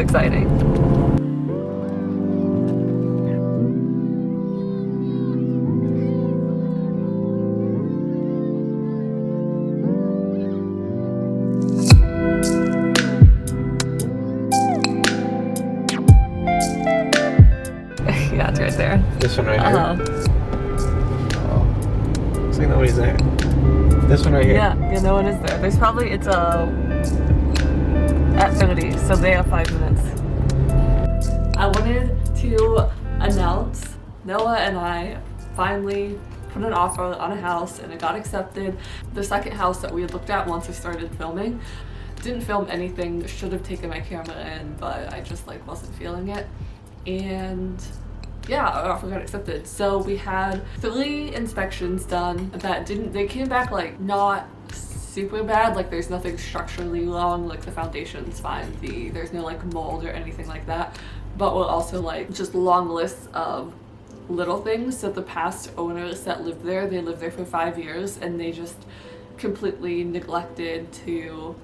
exciting. Yeah, it's right there. This one right here? Oh. Looks like nobody's there. This one right here? Yeah, no one is there. There's probably, it's at 30, so they have 5 minutes. I wanted to announce Noah and I finally put an offer on a house and it got accepted. The second house that we had looked at once I started filming. Didn't film anything, should have taken my camera in, but I just like wasn't feeling it. And yeah, our offer got accepted. So we had 3 inspections done that they came back like not super bad, like there's nothing structurally wrong, like the foundation's fine, there's no like mold or anything like that, but we're also like just long lists of little things. So the past owners that lived there, they lived there for 5 years and they just completely neglected to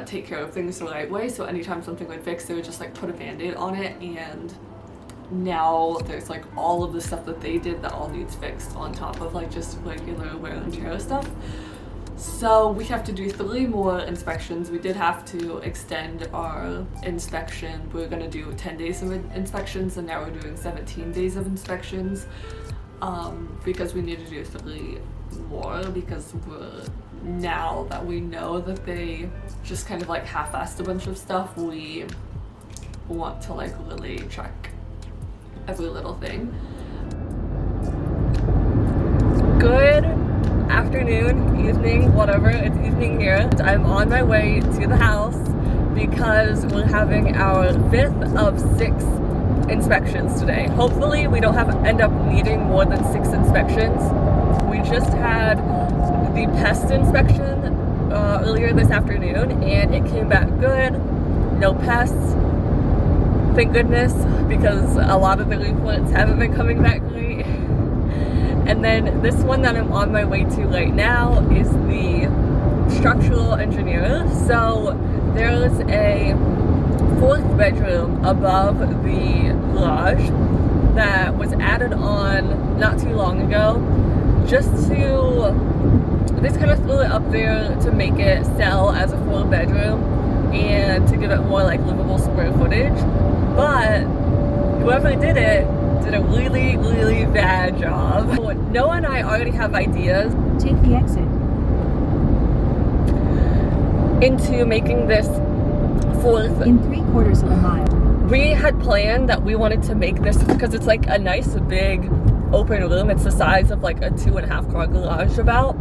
take care of things the right way. So anytime something would fix, they would just like put a band-aid on it, and now there's like all of the stuff that they did that all needs fixed on top of like just regular wear and tear stuff. So we have to do 3 more inspections. We did have to extend our inspection. We were gonna do 10 days of inspections and now we're doing 17 days of inspections because we need to do 3 more because now that we know that they just kind of like half-assed a bunch of stuff, we want to like really check every little thing. Good afternoon, evening, whatever, it's evening here. I'm on my way to the house because we're having our 5th of 6 inspections today. Hopefully we don't end up needing more than 6 inspections. We just had the pest inspection earlier this afternoon and it came back good, no pests. Thank goodness, because a lot of the reports haven't been coming back great. And then this one that I'm on my way to right now is the structural engineer. So there's a 4th bedroom above the garage that was added on not too long ago, just to, they kind of threw it up there to make it sell as a 4 bedroom and to give it more like livable square footage. But whoever did it did a really, really bad job. Noah and I already have ideas. Take the exit. Into making this 4th in 3/4 of a mile. We had planned that we wanted to make this because it's like a nice big open room. It's the size of like a 2.5 car garage about.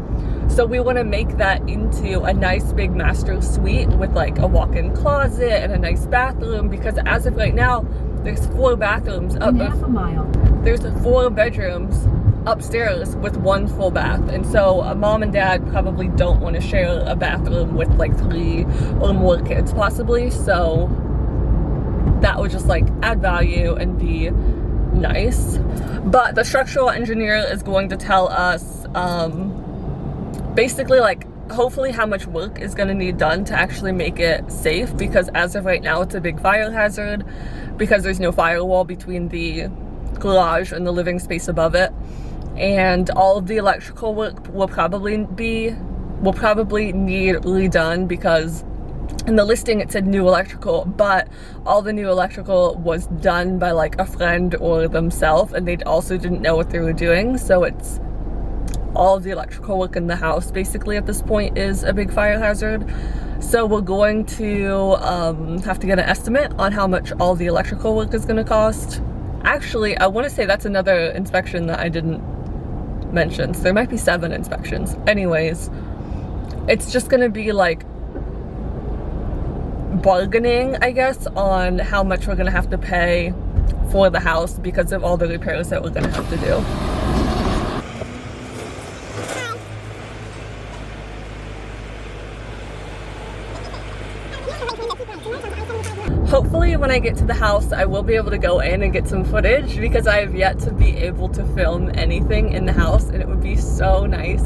So we want to make that into a nice big master suite with like a walk-in closet and a nice bathroom, because as of right now there's 4 bathrooms up. In half a mile. There's 4 bedrooms upstairs with 1 full bath, and so mom and dad probably don't want to share a bathroom with like 3 or more kids possibly. So that would just like add value and be nice. But the structural engineer is going to tell us basically like hopefully how much work is going to need done to actually make it safe, because as of right now it's a big fire hazard because there's no firewall between the garage and the living space above it, and all of the electrical work will probably need redone, because in the listing it said new electrical, but all the new electrical was done by like a friend or themselves, and they also didn't know what they were doing. So it's all of the electrical work in the house basically at this point is a big fire hazard. So we're going to have to get an estimate on how much all the electrical work is going to cost. Actually, I want to say that's another inspection that I didn't mention. So there might be 7 inspections. Anyways, it's just going to be like bargaining, I guess, on how much we're going to have to pay for the house because of all the repairs that we're going to have to do. Hopefully when I get to the house I will be able to go in and get some footage, because I have yet to be able to film anything in the house, and it would be so nice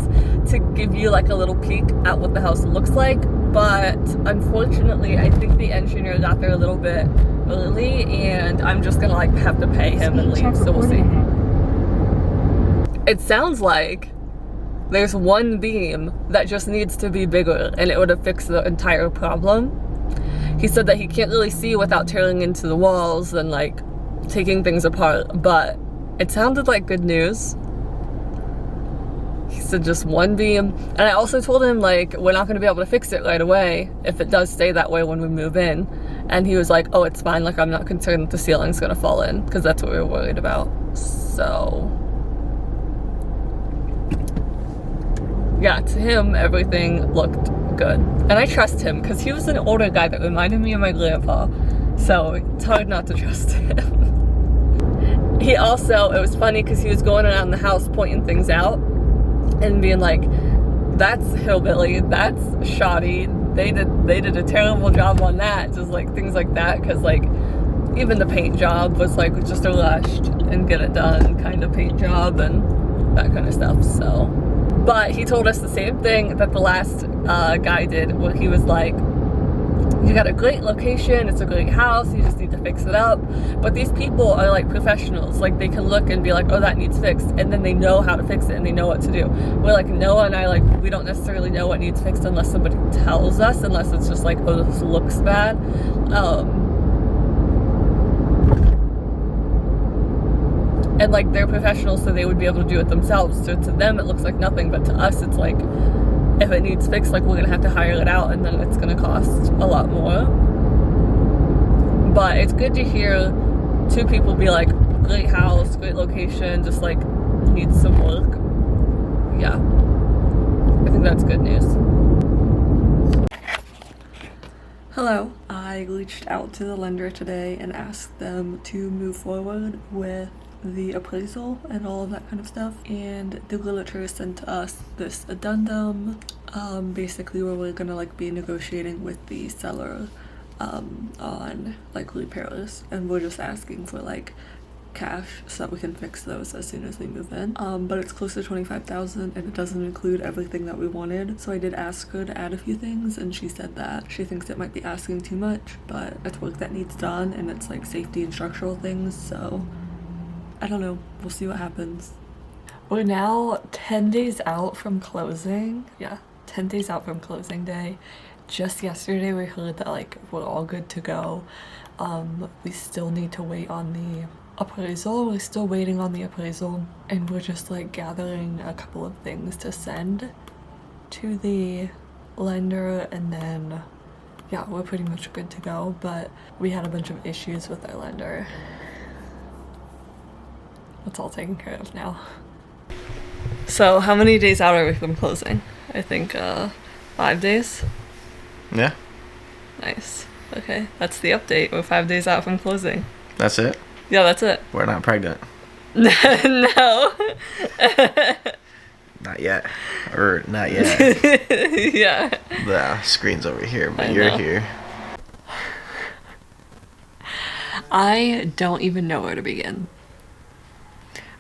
to give you like a little peek at what the house looks like. but unfortunately I think the engineer got there a little bit early, and I'm just gonna like have to pay him and leave, so we'll see. It sounds like there's one beam that just needs to be bigger and it would have fixed the entire problem. He said that he can't really see without tearing into the walls and like taking things apart, but it sounded like good news. He said just one beam, and I also told him like we're not going to be able to fix it right away if it does stay that way when we move in, and he was like, oh, it's fine, like I'm not concerned that the ceiling's going to fall in, because that's what we were worried about. So yeah, to him everything looked good, and I trust him because he was an older guy that reminded me of my grandpa, so it's hard not to trust him. He also, it was funny because he was going around the house pointing things out and being like, that's hillbilly, that's shoddy, they did a terrible job on that, just like things like that, because like even the paint job was like just a rushed and get it done kind of paint job and that kind of stuff. So, but he told us the same thing that the last guy did, where he was like, you got a great location, it's a great house, you just need to fix it up. But these people are like professionals, like they can look and be like, oh, that needs fixed, and then they know how to fix it and they know what to do. We're like, Noah and I, like, we don't necessarily know what needs fixed unless somebody tells us, unless it's just like, oh, this looks bad. And like they're professionals, so they would be able to do it themselves. So to them it looks like nothing, but to us it's like, if it needs fixed, like we're gonna have to hire it out, and then it's gonna cost a lot more. But it's good to hear two people be like, great house, great location, just like needs some work. Yeah, I think that's good news. Hello, I reached out to the lender today and asked them to move forward with the appraisal and all of that kind of stuff, and the realtor sent us this addendum, basically where we're gonna like be negotiating with the seller on like repairs, and we're just asking for like cash so that we can fix those as soon as we move in. But it's close to $25,000 and it doesn't include everything that we wanted, so I did ask her to add a few things, and she said that she thinks it might be asking too much, but it's work that needs done and it's like safety and structural things, so I don't know, we'll see what happens. We're now 10 days out from closing. Yeah, 10 days out from closing day. Just yesterday we heard that like we're all good to go. We still need to wait on the appraisal. We're still waiting on the appraisal, and we're just like gathering a couple of things to send to the lender, and then yeah, we're pretty much good to go. But we had a bunch of issues with our lender. It's all taken care of now. So how many days out are we from closing? I think 5 days. Yeah. Nice. Okay, that's the update. We're 5 days out from closing. That's it? Yeah, that's it. We're not pregnant. No. Not yet. Or not yet. Yeah. The screen's over here, but I you're know. here. I don't even know where to begin.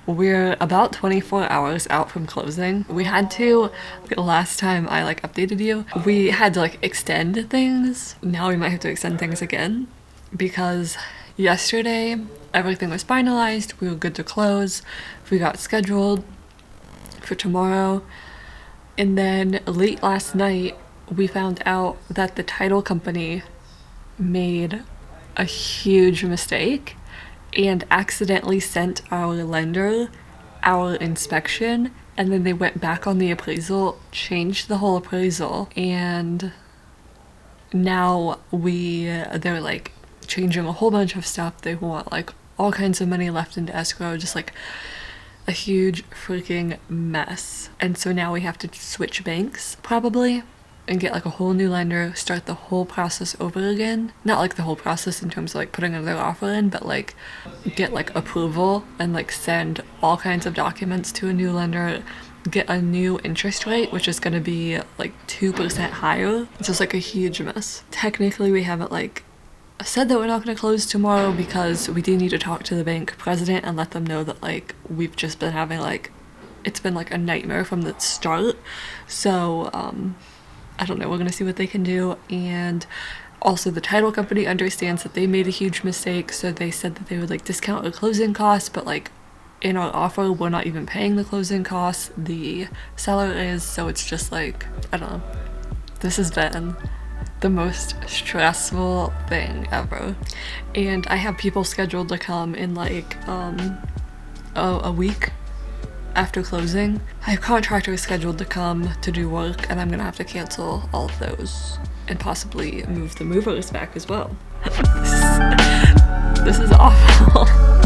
We're about 24 hours out from closing. We had to, last time I like updated you, we had to like extend things. Now we might have to extend things again, because yesterday everything was finalized, we were good to close, we got scheduled for tomorrow, and then late last night we found out that the title company made a huge mistake and accidentally sent our lender our inspection, and then they went back on the appraisal, changed the whole appraisal, and now they're like changing a whole bunch of stuff. They want like all kinds of money left into escrow, just like a huge freaking mess. And so now we have to switch banks probably and get like a whole new lender, start the whole process over again. Not like the whole process in terms of like putting another offer in, but like get like approval and like send all kinds of documents to a new lender, get a new interest rate, which is going to be like 2% higher. It's just like a huge mess. Technically we haven't like said that we're not going to close tomorrow, because we do need to talk to the bank president and let them know that like we've just been having like, it's been like a nightmare from the start. So I don't know, we're gonna see what they can do. And also the title company understands that they made a huge mistake, so they said that they would like discount the closing costs, but like in our offer we're not even paying the closing costs, the seller is, so it's just like, I don't know. This has been the most stressful thing ever. And I have people scheduled to come in like a week after closing. I have contractors scheduled to come to do work, and I'm gonna have to cancel all of those and possibly move the movers back as well. This is awful.